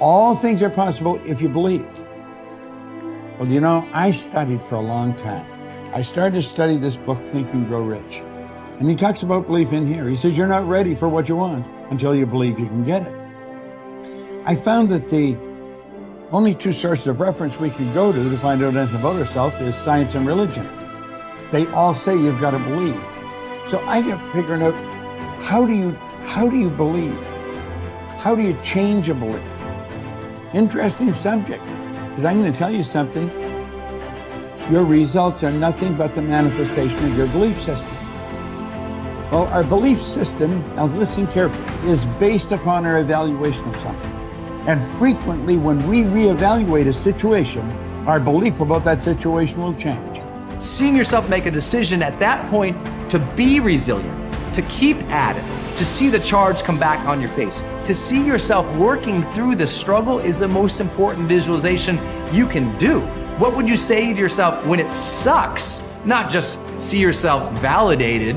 All things are possible if you believe. Well, you know, I studied for a long time. I started to study this book, Think and Grow Rich. And he talks about belief in here. He says, you're not ready for what you want until you believe you can get it. I found that the only two sources of reference we could go to find out anything about ourselves is science and religion. They all say you've got to believe. So I kept figuring out, how do you believe? How do you change a belief? Interesting subject, because I'm going to tell you something. Your results are nothing but the manifestation of your belief system. Well, our belief system, now listen carefully, is based upon our evaluation of something. And frequently when we reevaluate a situation, our belief about that situation will change. Seeing yourself make a decision at that point to be resilient, to keep at it, to see the charge come back on your face, to see yourself working through the struggle is the most important visualization you can do. What would you say to yourself when it sucks? Not just see yourself validated.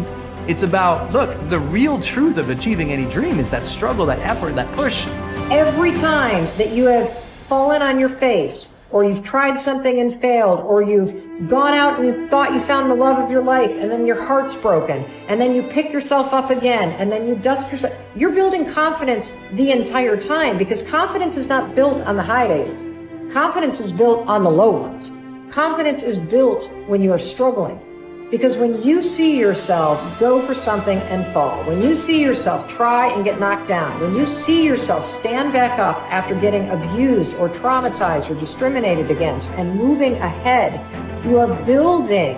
It's about, look, the real truth of achieving any dream is that struggle, that effort, that push. Every time that you have fallen on your face, or you've tried something and failed, or you've gone out and thought you found the love of your life, and then your heart's broken, and then you pick yourself up again, and then you dust yourself, you're building confidence the entire time, because confidence is not built on the high days. Confidence is built on the low ones. Confidence is built when you are struggling. Because when you see yourself go for something and fall, when you see yourself try and get knocked down, when you see yourself stand back up after getting abused or traumatized or discriminated against and moving ahead, you are building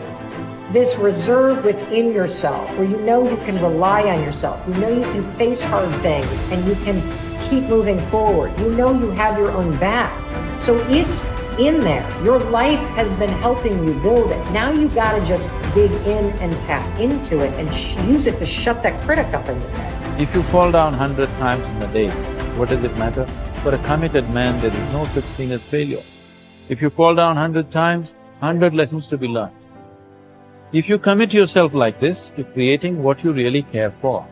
this reserve within yourself where you know you can rely on yourself, you know you can face hard things and you can keep moving forward. You know you have your own back. So it's in there. Your life has been helping you build it. Now you gotta just dig in and tap into it and use it to shut that critic up in your head. If you fall down 100 times in a day, what does it matter? For a committed man, there is no such thing as failure. If you fall down 100 times, 100 lessons to be learned. If you commit yourself like this to creating what you really care for,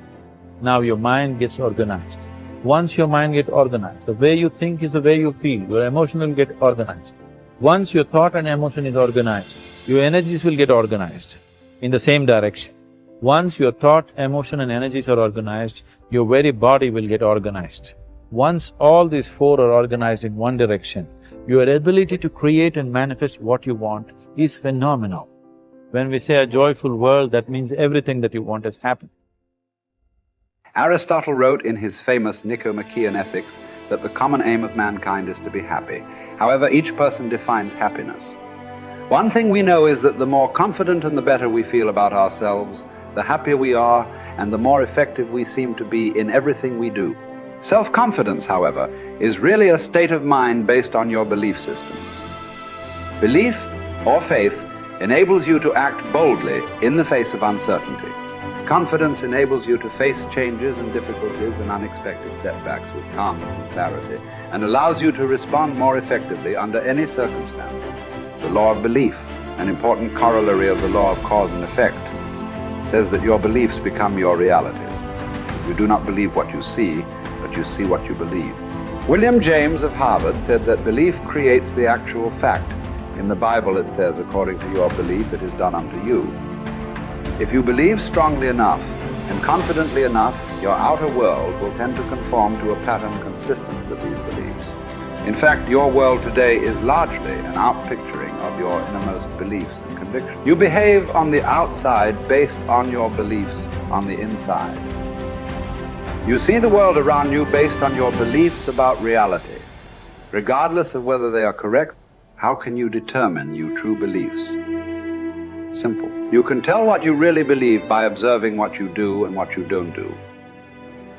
now your mind gets organized. Once your mind gets organized, the way you think is the way you feel, your emotion will get organized. Once your thought and emotion is organized, your energies will get organized in the same direction. Once your thought, emotion and energies are organized, your very body will get organized. Once all these four are organized in one direction, your ability to create and manifest what you want is phenomenal. When we say a joyful world, that means everything that you want has happened. Aristotle wrote in his famous Nicomachean Ethics that the common aim of mankind is to be happy. However, each person defines happiness. One thing we know is that the more confident and the better we feel about ourselves, the happier we are and the more effective we seem to be in everything we do. Self-confidence, however, is really a state of mind based on your belief systems. Belief, or faith, enables you to act boldly in the face of uncertainty. Confidence enables you to face changes and difficulties and unexpected setbacks with calmness and clarity, and allows you to respond more effectively under any circumstances. The law of belief, an important corollary of the law of cause and effect, says that your beliefs become your realities. You do not believe what you see, but you see what you believe. William James of Harvard said that belief creates the actual fact. In the Bible it says, according to your belief, it is done unto you. If you believe strongly enough and confidently enough, your outer world will tend to conform to a pattern consistent with these beliefs. In fact, your world today is largely an outpicturing of your innermost beliefs and convictions. You behave on the outside based on your beliefs on the inside. You see the world around you based on your beliefs about reality. Regardless of whether they are correct, how can you determine your true beliefs? Simple. You can tell what you really believe by observing what you do and what you don't do.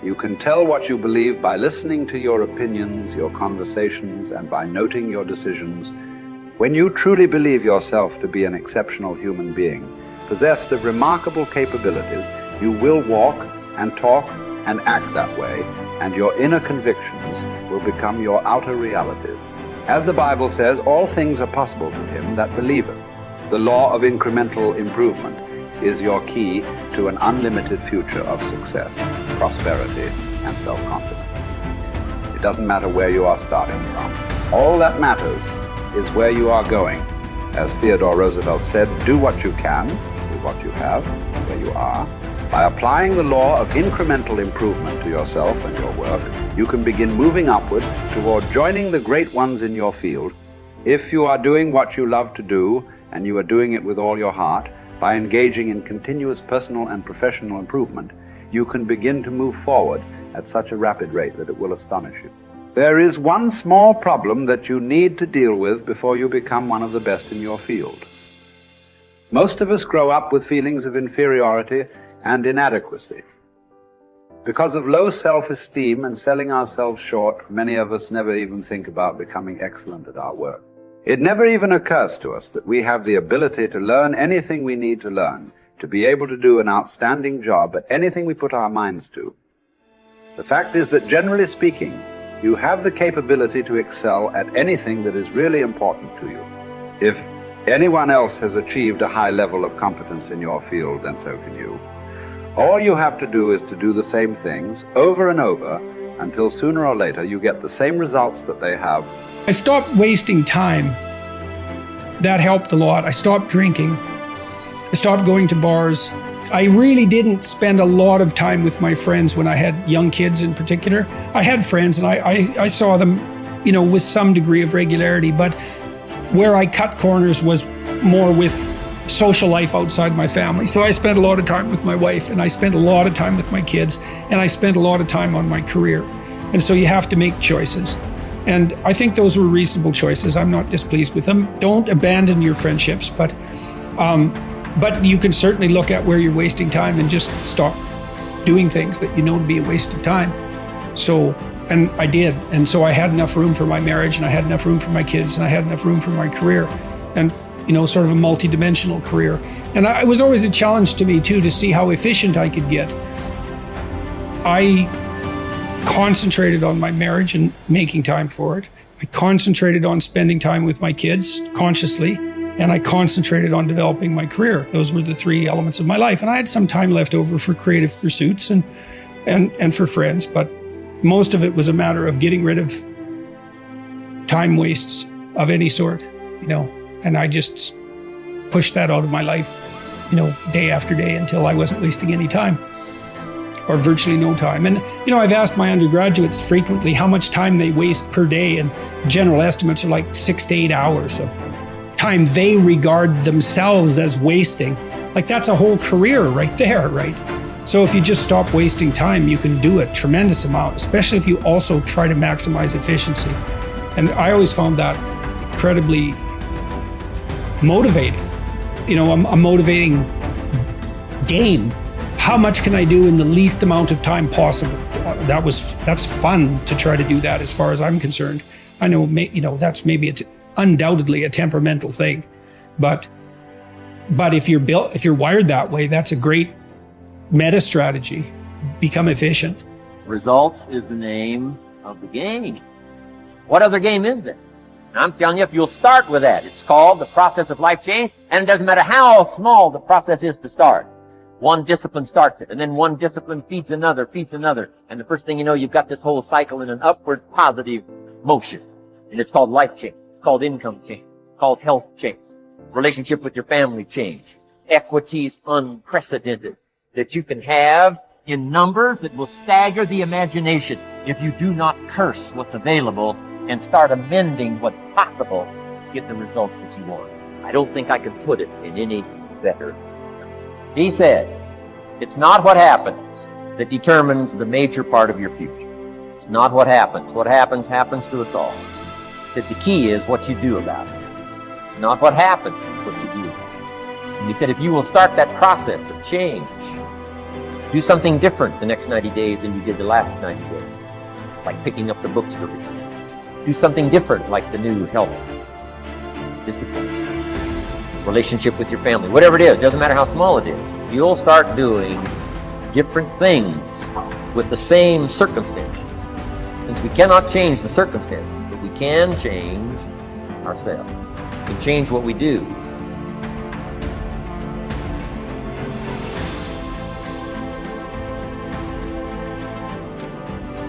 You can tell what you believe by listening to your opinions, your conversations, and by noting your decisions. When you truly believe yourself to be an exceptional human being, possessed of remarkable capabilities, you will walk and talk and act that way, and your inner convictions will become your outer realities. As the Bible says, all things are possible to him that believeth. The law of incremental improvement is your key to an unlimited future of success, prosperity, and self-confidence. It doesn't matter where you are starting from. All that matters is where you are going. As Theodore Roosevelt said, do what you can with what you have, where you are. By applying the law of incremental improvement to yourself and your work, you can begin moving upward toward joining the great ones in your field. If you are doing what you love to do, and you are doing it with all your heart, by engaging in continuous personal and professional improvement, you can begin to move forward at such a rapid rate that it will astonish you. There is one small problem that you need to deal with before you become one of the best in your field. Most of us grow up with feelings of inferiority and inadequacy. Because of low self-esteem and selling ourselves short, many of us never even think about becoming excellent at our work. It never even occurs to us that we have the ability to learn anything we need to learn, to be able to do an outstanding job at anything we put our minds to. The fact is that, generally speaking, you have the capability to excel at anything that is really important to you. If anyone else has achieved a high level of competence in your field, then so can you. All you have to do is to do the same things over and over until sooner or later you get the same results that they have. I stopped wasting time. That helped a lot. I stopped drinking. I stopped going to bars. I really didn't spend a lot of time with my friends when I had young kids in particular. I had friends and I saw them, with some degree of regularity, but where I cut corners was more with social life outside my family. So I spent a lot of time with my wife, and I spent a lot of time with my kids, and I spent a lot of time on my career. And so you have to make choices. And I think those were reasonable choices. I'm not displeased with them. Don't abandon your friendships, but you can certainly look at where you're wasting time and just stop doing things that you know to be a waste of time. So, and I did. And so I had enough room for my marriage, and I had enough room for my kids, and I had enough room for my career, and sort of a multi-dimensional career. And it was always a challenge to me too, to see how efficient I could get. I concentrated on my marriage and making time for it. I concentrated on spending time with my kids consciously, and I concentrated on developing my career. Those were the three elements of my life. And I had some time left over for creative pursuits and for friends, but most of it was a matter of getting rid of time wastes of any sort, and I just pushed that out of my life, day after day until I wasn't wasting any time, or virtually no time. And, I've asked my undergraduates frequently how much time they waste per day, and general estimates are like 6 to 8 hours of time they regard themselves as wasting. Like, that's a whole career right there, right? So if you just stop wasting time, you can do a tremendous amount, especially if you also try to maximize efficiency. And I always found that incredibly motivating. A motivating game. How much can I do in the least amount of time possible? That's fun to try to do that, as far as I'm concerned. I know, that's maybe undoubtedly a temperamental thing, but if you're wired that way, that's a great meta strategy. Become efficient. Results is the name of the game. What other game is there? And I'm telling you, if you'll start with that, it's called the process of life change, and it doesn't matter how small the process is to start. One discipline starts it, and then one discipline feeds another, and the first thing you know, you've got this whole cycle in an upward positive motion. And it's called life change. It's called income change. It's called health change. Relationship with your family change. Equities unprecedented that you can have in numbers that will stagger the imagination if you do not curse what's available and start amending what's possible to get the results that you want. I don't think I can put it in any better. He said, it's not what happens that determines the major part of your future. It's not what happens. What happens to us all. He said the key is what you do about it. It's not what happens, it's what you do about it. And he said if you will start that process of change, do something different the next 90 days than you did the last 90 days, like picking up the books to read. Do something different, like the new health disciplines, relationship with your family, whatever it is, doesn't matter how small it is. You'll start doing different things with the same circumstances. Since we cannot change the circumstances, but we can change ourselves. We can change what we do.